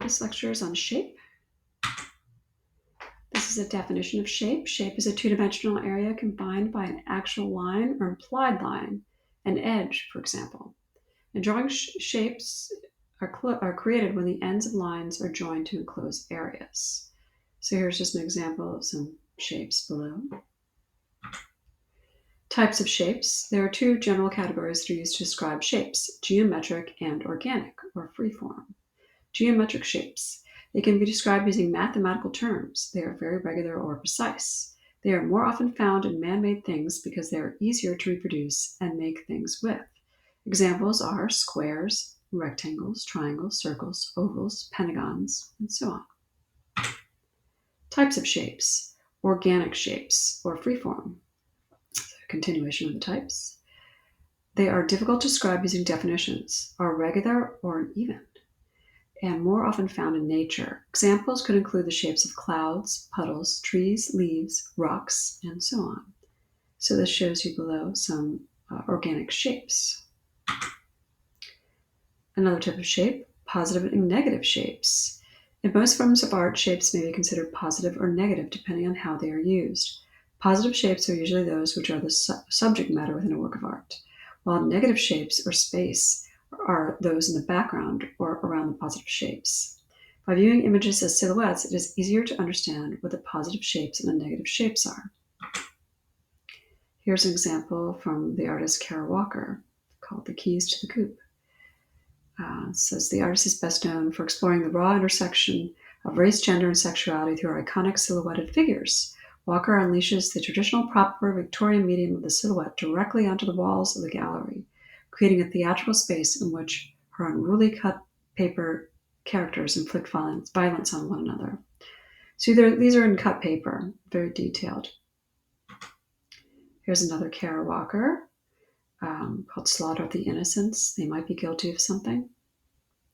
This lecture is on shape. This is a definition of shape. Shape is a two-dimensional area confined by an actual line or implied line, an edge, for example. And drawing shapes are created when the ends of lines are joined to enclose areas. So here's just an example of some shapes below. Types of shapes. There are two general categories that are used to describe shapes: geometric and organic, or freeform. Geometric shapes. They can be described using mathematical terms. They are very regular or precise. They are more often found in man-made things because they are easier to reproduce and make things with. Examples are squares, rectangles, triangles, circles, ovals, pentagons, and so on. Types of shapes. Organic shapes, or freeform. Continuation of the types. They are difficult to describe using definitions, are regular or uneven, and more often found in nature. Examples could include the shapes of clouds, puddles, trees, leaves, rocks, and so on. So this shows you below some organic shapes. Another type of shape, positive and negative shapes. In most forms of art, shapes may be considered positive or negative depending on how they are used. Positive shapes are usually those which are the subject matter within a work of art, while negative shapes or space are those in the background or around the positive shapes. By viewing images as silhouettes, it is easier to understand what the positive shapes and the negative shapes are. Here's an example from the artist Kara Walker called The Keys to the Coop. Says the artist is best known for exploring the raw intersection of race, gender, and sexuality through her iconic silhouetted figures. Walker unleashes the traditional proper Victorian medium of the silhouette directly onto the walls of the gallery, creating a theatrical space in which her unruly cut paper characters inflict violence on one another. So these are in cut paper, very detailed. Here's another Kara Walker called Slaughter of the Innocents. They might be guilty of something,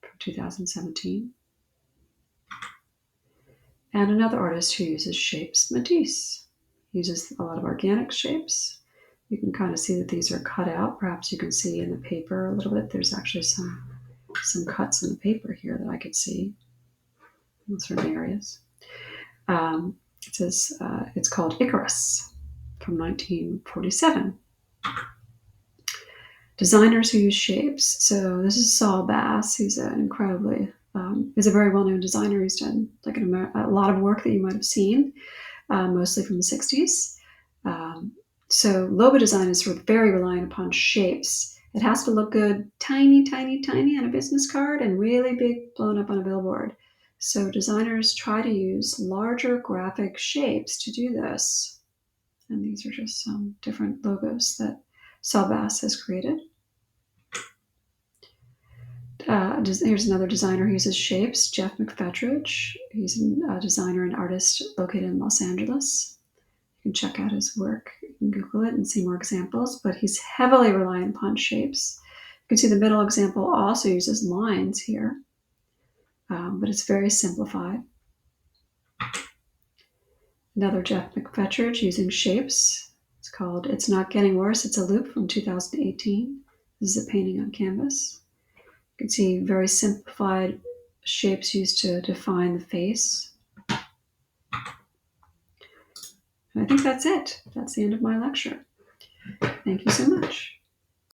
from 2017. And another artist who uses shapes, Matisse. Uses a lot of organic shapes. You can kind of see that these are cut out. Perhaps you can see in the paper a little bit. There's actually some cuts in the paper here that I could see in certain areas. It says it's called Icarus from 1947. Designers who use shapes. So this is Saul Bass. He's an incredibly is a very well-known designer. He's done like a lot of work that you might have seen, mostly from the 60s. So logo design is sort of very reliant upon shapes. It has to look good, tiny, tiny, tiny on a business card and really big blown up on a billboard. So designers try to use larger graphic shapes to do this. And these are just some different logos that Saul Bass has created. Here's another designer who uses shapes, Jeff McFetridge. He's a designer and artist located in Los Angeles. You can check out his work. You can Google it and see more examples, but he's heavily reliant upon shapes. You can see the middle example also uses lines here, but it's very simplified. Another Jeff McFetridge using shapes. It's called It's Not Getting Worse, It's a Loop from 2018. This is a painting on canvas. You can see very simplified shapes used to define the face. And I think that's it. That's the end of my lecture. Thank you so much.